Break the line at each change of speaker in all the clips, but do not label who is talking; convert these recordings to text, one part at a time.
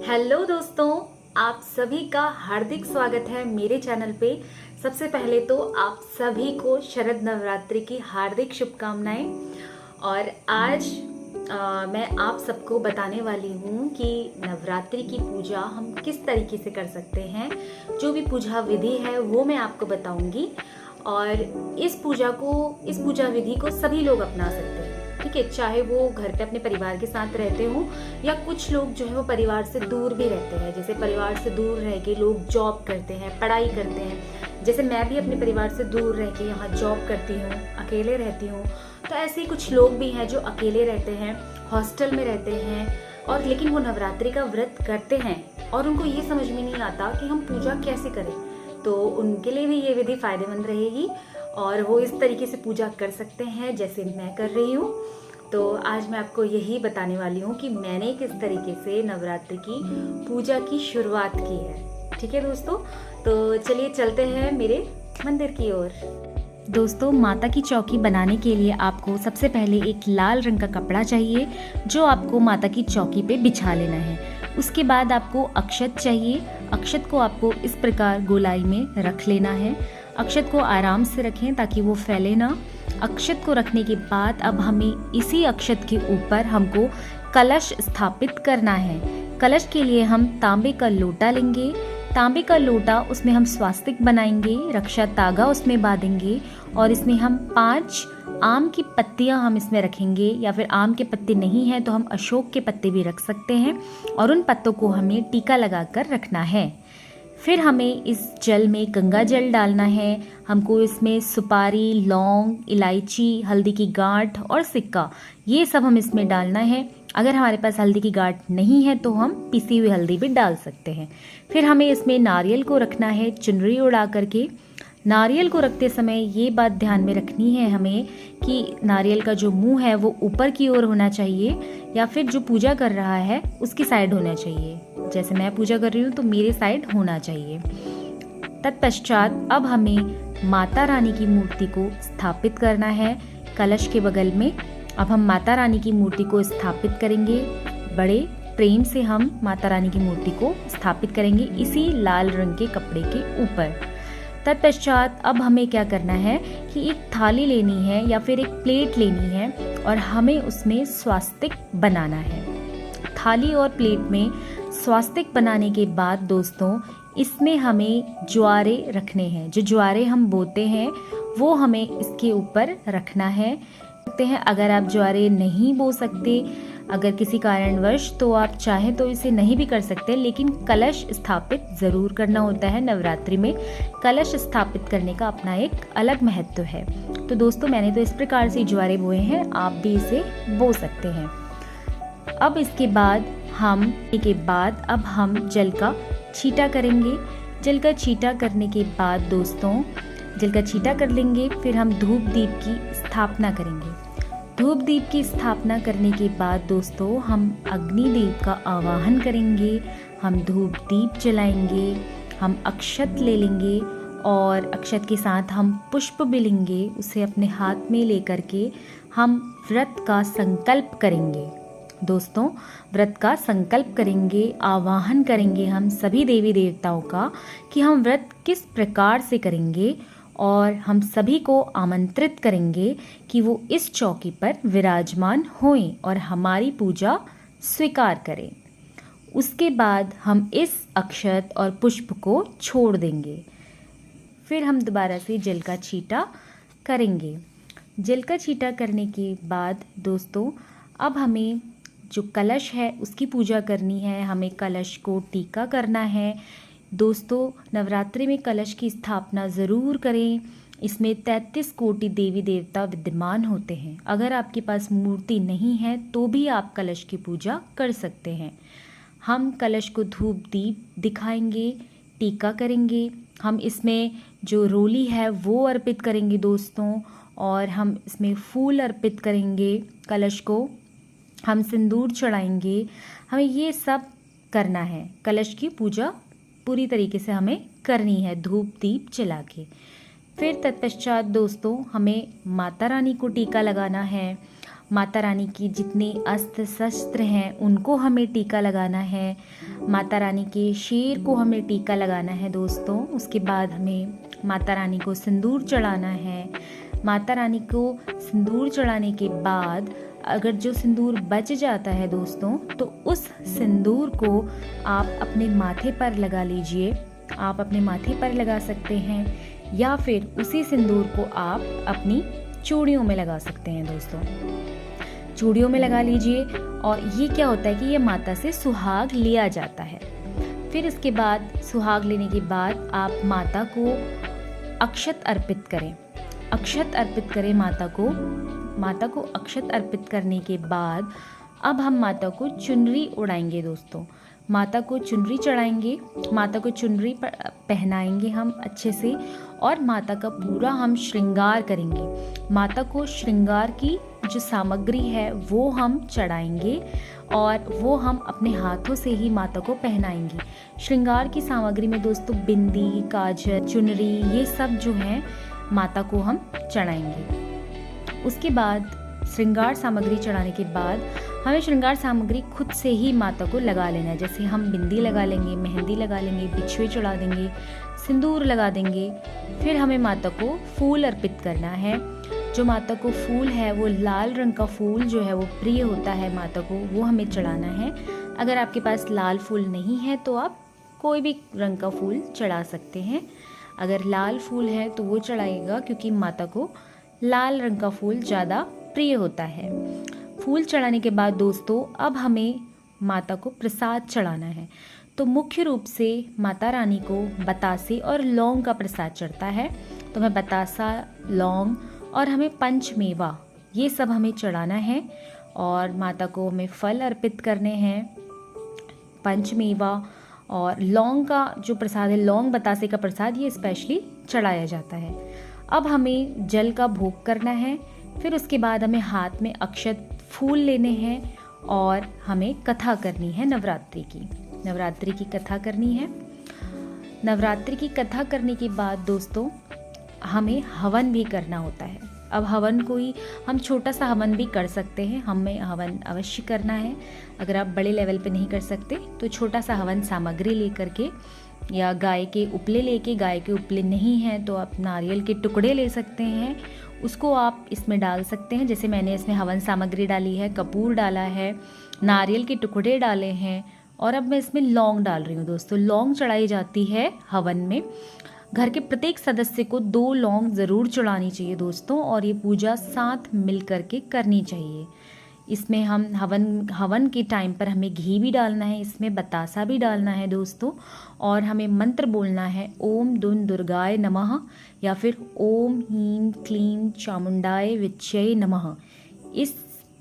Hello दोस्तों, आप सभी का हार्दिक स्वागत है मेरे चैनल पे। सबसे पहले तो आप सभी को शरद नवरात्रि की हार्दिक शुभकामनाएं। और आज मैं आप सबको बताने वाली हूँ कि नवरात्रि की पूजा हम किस तरीके से कर सकते हैं। जो भी पूजा विधि है वो मैं आपको बताऊंगी और इस पूजा विधि को सभी लोग अपना सकते हैं। ठीक है, चाहे वो घर पे अपने परिवार के साथ रहते हों या कुछ लोग जो है वो परिवार से दूर भी रहते हैं। जैसे परिवार से दूर रह के लोग जॉब करते हैं, पढ़ाई करते हैं। जैसे मैं भी अपने परिवार से दूर रह के यहाँ जॉब करती हूँ, अकेले रहती हूँ। तो ऐसे ही कुछ लोग भी हैं जो अकेले रहते हैं, हॉस्टल में रहते हैं और लेकिन वो नवरात्रि का व्रत करते हैं और उनको ये समझ में नहीं आता कि हम पूजा कैसे करें। तो उनके लिए भी ये विधि फायदेमंद रहेगी और वो इस तरीके से पूजा कर सकते हैं जैसे मैं कर रही हूँ। तो आज मैं आपको यही बताने वाली हूँ कि मैंने किस तरीके से नवरात्रि की पूजा की शुरुआत की है। ठीक है दोस्तों, तो चलिए चलते हैं मेरे मंदिर की ओर। दोस्तों, माता की चौकी बनाने के लिए आपको सबसे पहले एक लाल रंग का कपड़ा चाहिए जो आपको माता की चौकी पे बिछा लेना है। उसके बाद आपको अक्षत चाहिए। अक्षत को आपको इस प्रकार गोलाई में रख लेना है। अक्षत को आराम से रखें ताकि वो फैले ना। अक्षत को रखने के बाद अब हमें इसी अक्षत के ऊपर हमको कलश स्थापित करना है। कलश के लिए हम तांबे का लोटा लेंगे। तांबे का लोटा, उसमें हम स्वास्तिक बनाएंगे, रक्षा तागा उसमें बांधेंगे और इसमें हम 5 आम की पत्तियां हम इसमें रखेंगे, या फिर आम के पत्ते नहीं हैं तो हम अशोक के पत्ते भी रख सकते हैं और उन पत्तों को हमें टीका लगाकर रखना है। फिर हमें इस जल में गंगा जल डालना है। हमको इसमें सुपारी, लौंग, इलायची, हल्दी की गांठ और सिक्का, ये सब हम इसमें डालना है। अगर हमारे पास हल्दी की गांठ नहीं है तो हम पिसी हुई हल्दी भी डाल सकते हैं। फिर हमें इसमें नारियल को रखना है चुनरी उड़ा करके। नारियल को रखते समय ये बात ध्यान में रखनी है हमें कि नारियल का जो मुंह है वो ऊपर की ओर होना चाहिए या फिर जो पूजा कर रहा है उसकी साइड होना चाहिए। जैसे मैं पूजा कर रही हूँ तो मेरे साइड होना चाहिए। तत्पश्चात अब हमें माता रानी की मूर्ति को स्थापित करना है कलश के बगल में। अब हम माता रानी की मूर्ति को स्थापित करेंगे। बड़े प्रेम से हम माता रानी की मूर्ति को स्थापित करेंगे इसी लाल रंग के कपड़े के ऊपर। तत्पश्चात अब हमें क्या करना है कि एक थाली लेनी है या फिर एक प्लेट लेनी है और हमें उसमें स्वास्तिक बनाना है। थाली और प्लेट में स्वास्तिक बनाने के बाद दोस्तों, इसमें हमें ज्वारे रखने हैं। जो ज्वारे हम बोते हैं वो हमें इसके ऊपर रखना है। अगर आप ज्वारे नहीं बो सकते, अगर किसी कारणवश, तो आप चाहें तो इसे नहीं भी कर सकते, लेकिन कलश स्थापित ज़रूर करना होता है। नवरात्रि में कलश स्थापित करने का अपना एक अलग महत्व है। तो दोस्तों, मैंने तो इस प्रकार से ज्वारे बोए हैं, आप भी इसे बो सकते हैं। अब इसके बाद हम जल का छींटा करेंगे। जल का छींटा करने के बाद दोस्तों, जल का छींटा कर लेंगे। फिर हम धूप दीप की स्थापना करेंगे। धूप दीप की स्थापना करने के बाद दोस्तों, हम अग्निदेव का आवाहन करेंगे। हम धूप दीप जलाएंगे। हम अक्षत ले लेंगे और अक्षत के साथ हम पुष्प भी लेंगे। उसे अपने हाथ में लेकर के हम व्रत का संकल्प करेंगे। दोस्तों, व्रत का संकल्प करेंगे, आवाहन करेंगे हम सभी देवी देवताओं का कि हम व्रत किस प्रकार से करेंगे और हम सभी को आमंत्रित करेंगे कि वो इस चौकी पर विराजमान होएं और हमारी पूजा स्वीकार करें। उसके बाद हम इस अक्षत और पुष्प को छोड़ देंगे। फिर हम दोबारा से जल का छींटा करेंगे। जल का छींटा करने के बाद दोस्तों, अब हमें जो कलश है उसकी पूजा करनी है। हमें कलश को टीका करना है। दोस्तों, नवरात्रि में कलश की स्थापना ज़रूर करें। इसमें 33 कोटि देवी देवता विद्यमान होते हैं। अगर आपके पास मूर्ति नहीं है तो भी आप कलश की पूजा कर सकते हैं। हम कलश को धूप दीप दिखाएंगे, टीका करेंगे। हम इसमें जो रोली है वो अर्पित करेंगे दोस्तों, और हम इसमें फूल अर्पित करेंगे। कलश को हम सिंदूर चढ़ाएंगे। हमें ये सब करना है। कलश की पूजा पूरी तरीके से हमें करनी है धूप दीप जला के। फिर तत्पश्चात दोस्तों, हमें माता रानी को टीका लगाना है। माता रानी की जितने अस्त्र शस्त्र हैं उनको हमें टीका लगाना है। माता रानी के शेर को हमें टीका लगाना है दोस्तों। उसके बाद हमें माता रानी को सिंदूर चढ़ाना है। माता रानी को सिंदूर चढ़ाने के बाद अगर जो सिंदूर बच जाता है दोस्तों, तो उस सिंदूर को आप अपने माथे पर लगा लीजिए। आप अपने माथे पर लगा सकते हैं या फिर उसी सिंदूर को आप अपनी चूड़ियों में लगा सकते हैं दोस्तों। चूड़ियों में लगा लीजिए। और ये क्या होता है कि ये माता से सुहाग लिया जाता है। फिर इसके बाद सुहाग लेने के बाद आप माता को अक्षत अर्पित करें। अक्षत अर्पित करें माता को। माता को अक्षत अर्पित करने के बाद अब हम माता को चुनरी उड़ाएंगे दोस्तों। माता को चुनरी चढ़ाएंगे, माता को चुनरी पहनाएंगे हम अच्छे से, और माता का पूरा हम श्रृंगार करेंगे। माता को श्रृंगार की जो सामग्री है वो हम चढ़ाएंगे और वो हम अपने हाथों से ही माता को पहनाएंगे। श्रृंगार की सामग्री में दोस्तों बिंदी, काजल, चुनरी, ये सब जो हैं माता को हम चढ़ाएंगे। उसके बाद श्रृंगार सामग्री चढ़ाने के बाद हमें श्रृंगार सामग्री खुद से ही माता को लगा लेना है। जैसे हम बिंदी लगा लेंगे, मेहंदी लगा लेंगे, बिछुए चढ़ा देंगे, सिंदूर लगा देंगे। फिर हमें माता को फूल अर्पित करना है। जो माता को फूल है वो लाल रंग का फूल जो है वो प्रिय होता है माता को, वो हमें चढ़ाना है। अगर आपके पास लाल फूल नहीं है तो आप कोई भी रंग का फूल चढ़ा सकते हैं। अगर लाल फूल है तो वो चढ़ाइएगा, क्योंकि माता को लाल रंग का फूल ज़्यादा प्रिय होता है। फूल चढ़ाने के बाद दोस्तों अब हमें माता को प्रसाद चढ़ाना है। तो मुख्य रूप से माता रानी को बतासे और लौंग का प्रसाद चढ़ता है। तो हमें बतासा, लौंग और हमें पंचमेवा, ये सब हमें चढ़ाना है। और माता को हमें फल अर्पित करने हैं। पंचमेवा और लौंग का जो प्रसाद है, लौंग बतासे का प्रसाद, ये स्पेशली चढ़ाया जाता है। अब हमें जल का भोग करना है। फिर उसके बाद हमें हाथ में अक्षत फूल लेने हैं और हमें कथा करनी है नवरात्रि की। नवरात्रि की कथा करनी है। नवरात्रि की कथा करने के बाद दोस्तों हमें हवन भी करना होता है। अब हवन कोई हम छोटा सा हवन भी कर सकते हैं। हमें हवन अवश्य करना है। अगर आप बड़े लेवल पे नहीं कर सकते तो छोटा सा हवन सामग्री लेकर के, या गाय के उपले लेके, गाय के उपले नहीं हैं तो आप नारियल के टुकड़े ले सकते हैं, उसको आप इसमें डाल सकते हैं। जैसे मैंने इसमें हवन सामग्री डाली है, कपूर डाला है, नारियल के टुकड़े डाले हैं, और अब मैं इसमें लौंग डाल रही हूँ दोस्तों। लौंग चढ़ाई जाती है हवन में। घर के प्रत्येक सदस्य को 2 लौंग ज़रूर चढ़ानी चाहिए दोस्तों, और ये पूजा साथ मिल कर के करनी चाहिए। इसमें हम हवन के टाइम पर हमें घी भी डालना है, इसमें बतासा भी डालना है दोस्तों, और हमें मंत्र बोलना है ओम दुन दुर्गाय नमः, या फिर ओम ह्रीं क्लीं चामुंडाय विच्चय नमः। इस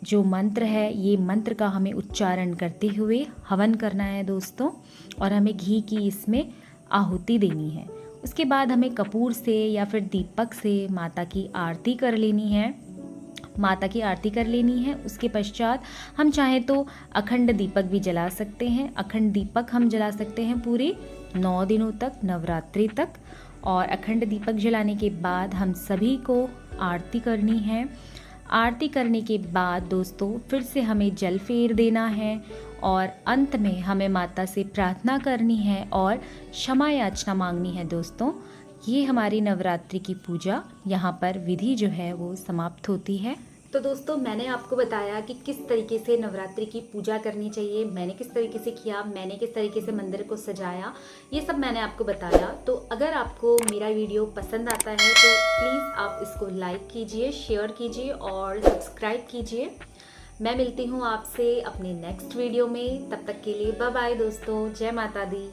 जो मंत्र है, ये मंत्र का हमें उच्चारण करते हुए हवन करना है दोस्तों, और हमें घी की इसमें आहुति देनी है। उसके बाद हमें कपूर से या फिर दीपक से माता की आरती कर लेनी है। माता की आरती कर लेनी है। उसके पश्चात हम चाहें तो अखंड दीपक भी जला सकते हैं। अखंड दीपक हम जला सकते हैं पूरे 9 दिनों तक, नवरात्रि तक। और अखंड दीपक जलाने के बाद हम सभी को आरती करनी है। आरती करने के बाद दोस्तों फिर से हमें जल फेर देना है, और अंत में हमें माता से प्रार्थना करनी है और क्षमा याचना मांगनी है दोस्तों। ये हमारी नवरात्रि की पूजा यहाँ पर विधि जो है वो समाप्त होती है। तो दोस्तों मैंने आपको बताया कि किस तरीके से नवरात्रि की पूजा करनी चाहिए, मैंने किस तरीके से किया, मैंने किस तरीके से मंदिर को सजाया, ये सब मैंने आपको बताया। तो अगर आपको मेरा वीडियो पसंद आता है तो प्लीज़ आप इसको लाइक कीजिए, शेयर कीजिए और सब्सक्राइब कीजिए। मैं मिलती हूँ आपसे अपने नेक्स्ट वीडियो में। तब तक के लिए बाय बाय दोस्तों। जय माता दी।